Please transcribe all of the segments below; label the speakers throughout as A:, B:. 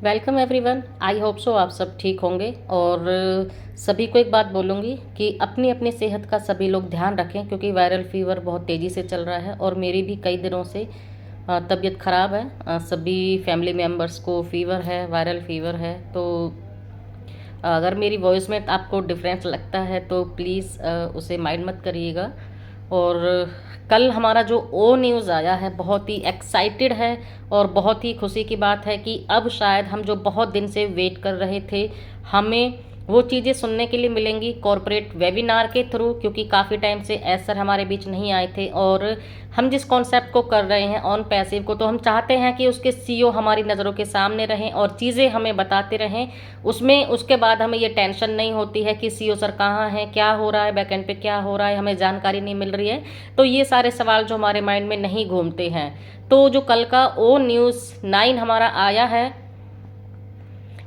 A: Welcome everyone. I hope so आप सब ठीक होंगे। और सभी को एक बात बोलूँगी कि अपनी अपनी सेहत का सभी लोग ध्यान रखें, क्योंकि वायरल फीवर बहुत तेज़ी से चल रहा है और मेरी भी कई दिनों से तबीयत ख़राब है। सभी फैमिली मेम्बर्स को फीवर है, वायरल फीवर है। तो अगर मेरी वॉइस में आपको डिफरेंस लगता है तो प्लीज़ उसे माइंड मत करिएगा। और कल हमारा जो ओ न्यूज़ आया है बहुत ही एक्साइटेड है और बहुत ही खुशी की बात है कि अब शायद हम जो बहुत दिन से वेट कर रहे थे, हमें वो चीज़ें सुनने के लिए मिलेंगी कॉरपोरेट वेबिनार के थ्रू, क्योंकि काफ़ी टाइम से एस सर हमारे बीच नहीं आए थे। और हम जिस कॉन्सेप्ट को कर रहे हैं ऑन पैसिव को, तो हम चाहते हैं कि उसके सीईओ हमारी नज़रों के सामने रहें और चीज़ें हमें बताते रहें। उसमें उसके बाद हमें ये टेंशन नहीं होती है कि सीईओ सर कहाँ हैं, क्या हो रहा है, बैकएंड पे क्या हो रहा है, हमें जानकारी नहीं मिल रही है। तो ये सारे सवाल जो हमारे माइंड में नहीं घूमते हैं। तो जो कल का ओ न्यूज़ 9 हमारा आया है,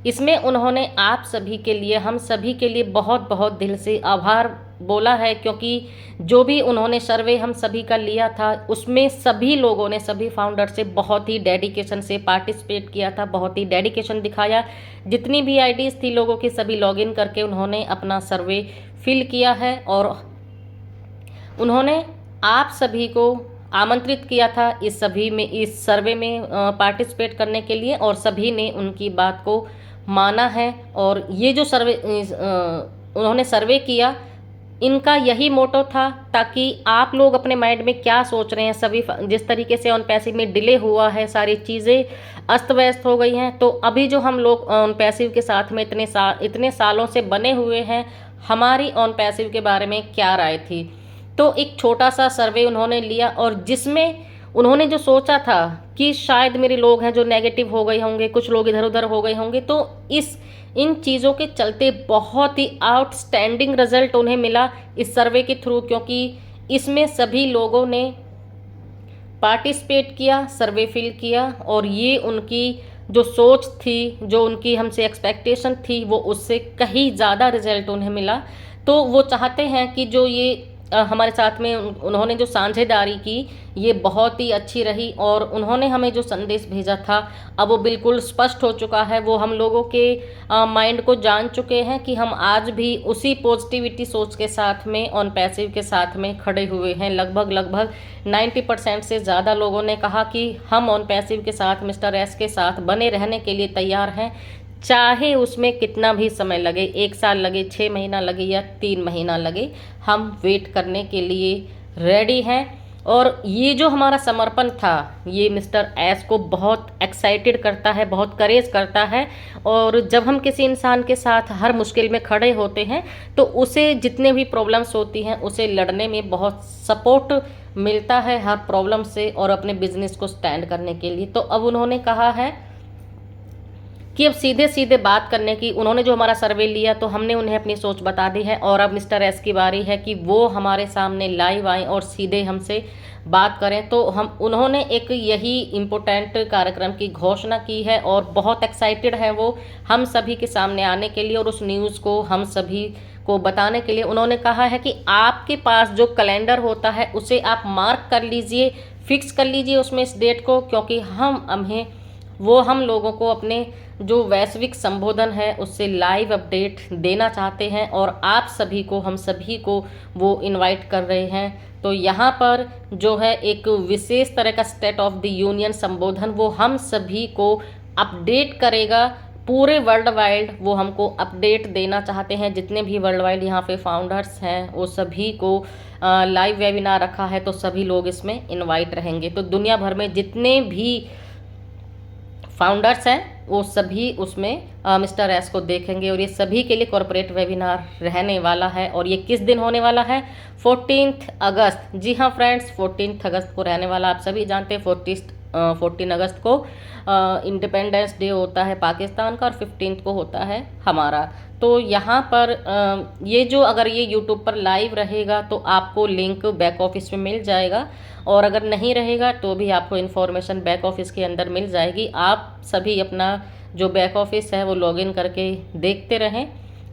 A: इसमें उन्होंने आप सभी के लिए, हम सभी के लिए बहुत बहुत दिल से आभार बोला है, क्योंकि जो भी उन्होंने सर्वे हम सभी का लिया था उसमें सभी लोगों ने, सभी फाउंडर से बहुत ही डेडिकेशन से पार्टिसिपेट किया था, बहुत ही डेडिकेशन दिखाया। जितनी भी आईडीज़ थी लोगों की, सभी लॉगिन करके उन्होंने अपना सर्वे फिल किया है और उन्होंने आप सभी को आमंत्रित किया था इस सर्वे में पार्टिसिपेट करने के लिए, और सभी ने उनकी बात को माना है। और ये जो उन्होंने सर्वे किया, इनका यही मोटो था ताकि आप लोग अपने माइंड में क्या सोच रहे हैं, सभी जिस तरीके से ऑन पैसिव में डिले हुआ है, सारी चीज़ें अस्त व्यस्त हो गई हैं। तो अभी जो हम लोग ऑन पैसिव के साथ में इतने सालों से बने हुए हैं, हमारी ऑन पैसिव के बारे में क्या राय थी। तो एक छोटा सा सर्वे उन्होंने लिया और जिसमें उन्होंने जो सोचा था कि शायद मेरे लोग हैं जो नेगेटिव हो गए होंगे, कुछ लोग इधर उधर हो गए होंगे, तो इन चीज़ों के चलते बहुत ही आउटस्टैंडिंग रिजल्ट उन्हें मिला इस सर्वे के थ्रू, क्योंकि इसमें सभी लोगों ने पार्टिसिपेट किया, सर्वे फिल किया, और ये उनकी जो सोच थी, जो उनकी हमसे एक्सपेक्टेशन थी, वो उससे कहीं ज़्यादा रिजल्ट उन्हें मिला। तो वो चाहते हैं कि जो ये हमारे साथ में उन्होंने जो साझेदारी की, ये बहुत ही अच्छी रही। और उन्होंने हमें जो संदेश भेजा था अब वो बिल्कुल स्पष्ट हो चुका है। वो हम लोगों के माइंड को जान चुके हैं कि हम आज भी उसी पॉजिटिविटी सोच के साथ में, ऑन पैसिव के साथ में खड़े हुए हैं। लगभग 90% से ज़्यादा लोगों ने कहा कि हम ऑन पैसिव के साथ, मिस्टर एस के साथ बने रहने के लिए तैयार हैं, चाहे उसमें कितना भी समय लगे, 1 साल लगे, 6 महीना लगे या 3 महीना लगे, हम वेट करने के लिए रेडी हैं। और ये जो हमारा समर्पण था, ये मिस्टर एस को बहुत एक्साइटेड करता है, बहुत करेज करता है। और जब हम किसी इंसान के साथ हर मुश्किल में खड़े होते हैं तो उसे जितने भी प्रॉब्लम्स होती हैं उसे लड़ने में बहुत सपोर्ट मिलता है हर प्रॉब्लम से, और अपने बिजनेस को स्टैंड करने के लिए। तो अब उन्होंने कहा है कि अब सीधे सीधे बात करने की, उन्होंने जो हमारा सर्वे लिया तो हमने उन्हें अपनी सोच बता दी है, और अब मिस्टर एस की बारी है कि वो हमारे सामने लाइव आए और सीधे हमसे बात करें। तो उन्होंने एक यही इम्पोर्टेंट कार्यक्रम की घोषणा की है और बहुत एक्साइटेड है वो हम सभी के सामने आने के लिए और उस न्यूज़ को हम सभी को बताने के लिए। उन्होंने कहा है कि आपके पास जो कैलेंडर होता है उसे आप मार्क कर लीजिए, फिक्स कर लीजिए उसमें इस डेट को, क्योंकि हम लोगों को अपने जो वैश्विक संबोधन है उससे लाइव अपडेट देना चाहते हैं, और आप सभी को, हम सभी को वो इनवाइट कर रहे हैं। तो यहाँ पर जो है एक विशेष तरह का स्टेट ऑफ द यूनियन संबोधन वो हम सभी को अपडेट करेगा, पूरे वर्ल्ड वाइड वो हमको अपडेट देना चाहते हैं। जितने भी वर्ल्ड वाइड यहाँ पे फाउंडर्स हैं वो सभी को लाइव वेबिनार रखा है, तो सभी लोग इसमें इनवाइट रहेंगे। तो दुनिया भर में जितने भी फाउंडर्स हैं वो सभी उसमें मिस्टर एस को देखेंगे, और ये सभी के लिए कॉरपोरेट वेबिनार रहने वाला है। और ये किस दिन होने वाला है? 14 अगस्त। जी हाँ फ्रेंड्स, 14 अगस्त को रहने वाला। आप सभी जानते हैं 14 अगस्त को इंडिपेंडेंस डे होता है पाकिस्तान का, और 15 को होता है हमारा। तो यहाँ पर ये जो, अगर ये यूट्यूब पर लाइव रहेगा तो आपको लिंक बैक ऑफिस में मिल जाएगा, और अगर नहीं रहेगा तो भी आपको इन्फॉर्मेशन बैक ऑफिस के अंदर मिल जाएगी। आप सभी अपना जो बैक ऑफिस है वो लॉगिन करके देखते रहें।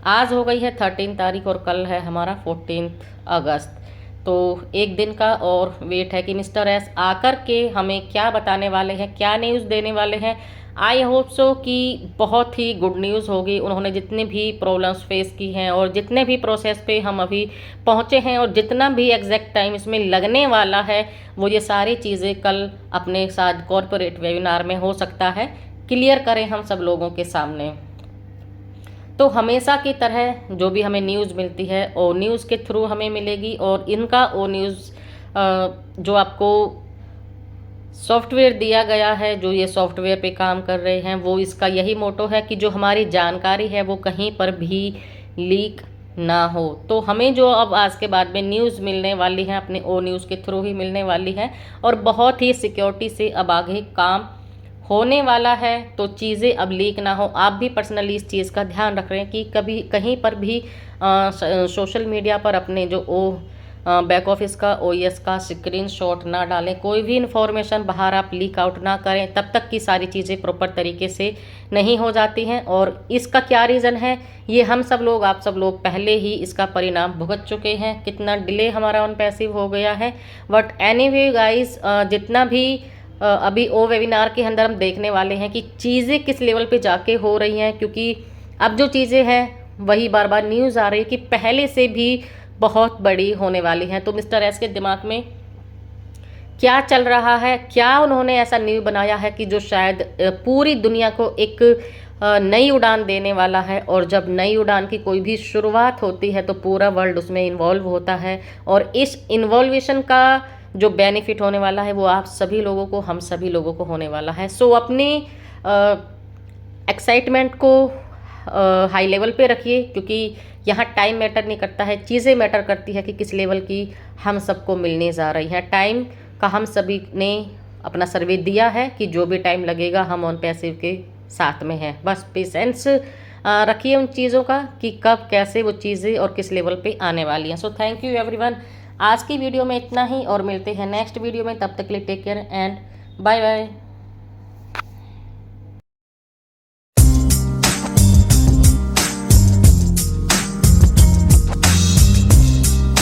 A: आज हो गई है 13 तारीख और कल है हमारा 14 अगस्त। तो एक दिन का और वेट है कि मिस्टर एस आकर के हमें क्या बताने वाले हैं, क्या न्यूज़ देने वाले हैं। आई होप सो कि बहुत ही गुड न्यूज़ होगी। उन्होंने जितने भी प्रॉब्लम्स फेस की हैं और जितने भी प्रोसेस पे हम अभी पहुँचे हैं और जितना भी एग्जैक्ट टाइम इसमें लगने वाला है, वो ये सारी चीज़ें कल अपने साथ कॉरपोरेट वेबिनार में हो सकता है क्लियर करें हम सब लोगों के सामने। तो हमेशा की तरह जो भी हमें न्यूज़ मिलती है ओ न्यूज़ के थ्रू हमें मिलेगी, और इनका ओ न्यूज़ जो आपको सॉफ्टवेयर दिया गया है, जो ये सॉफ्टवेयर पे काम कर रहे हैं, वो इसका यही मोटो है कि जो हमारी जानकारी है वो कहीं पर भी लीक ना हो। तो हमें जो अब आज के बाद में न्यूज़ मिलने वाली है अपने ओ न्यूज़ के थ्रू ही मिलने वाली है, और बहुत ही सिक्योरिटी से अब आगे काम होने वाला है। तो चीज़ें अब लीक ना हो। आप भी पर्सनली इस चीज़ का ध्यान रख रहे हैं कि कभी कहीं पर भी सोशल मीडिया पर अपने जो बैक ऑफिस का OS का स्क्रीनशॉट ना डालें, कोई भी इन्फॉर्मेशन बाहर आप लीक आउट ना करें तब तक कि सारी चीज़ें प्रॉपर तरीके से नहीं हो जाती हैं। और इसका क्या रीज़न है, ये हम सब लोग आप सब लोग पहले ही इसका परिणाम भुगत चुके हैं, कितना डिले हमारा ऑन पैसिव हो गया है। बट एनीवे गाइस, जितना भी अभी ओ वेबिनार के अंदर हम देखने वाले हैं कि चीज़ें किस लेवल पे जाके हो रही हैं, क्योंकि अब जो चीज़ें हैं वही बार बार न्यूज़ आ रही है कि पहले से भी बहुत बड़ी होने वाली हैं। तो मिस्टर एस के दिमाग में क्या चल रहा है, क्या उन्होंने ऐसा न्यू बनाया है कि जो शायद पूरी दुनिया को एक नई उड़ान देने वाला है। और जब नई उड़ान की कोई भी शुरुआत होती है तो पूरा वर्ल्ड उसमें इन्वॉल्व होता है, और इस इन्वॉल्वेशन का जो बेनिफिट होने वाला है वो आप सभी लोगों को, हम सभी लोगों को होने वाला है। सो अपनी एक्साइटमेंट को हाई लेवल पे रखिए, क्योंकि यहाँ टाइम मैटर नहीं करता है, चीज़ें मैटर करती है कि किस लेवल की हम सबको मिलने जा रही हैं। टाइम का हम सभी ने अपना सर्वे दिया है कि जो भी टाइम लगेगा हम ऑन पैसिव के साथ में हैं। बस पेशेंस रखिए उन चीज़ों का कि कब कैसे वो चीज़ें और किस लेवल पे आने वाली हैं। So thank you everyone. आज की वीडियो में इतना ही, और मिलते हैं नेक्स्ट वीडियो में। तब तक के लिए take care and bye bye.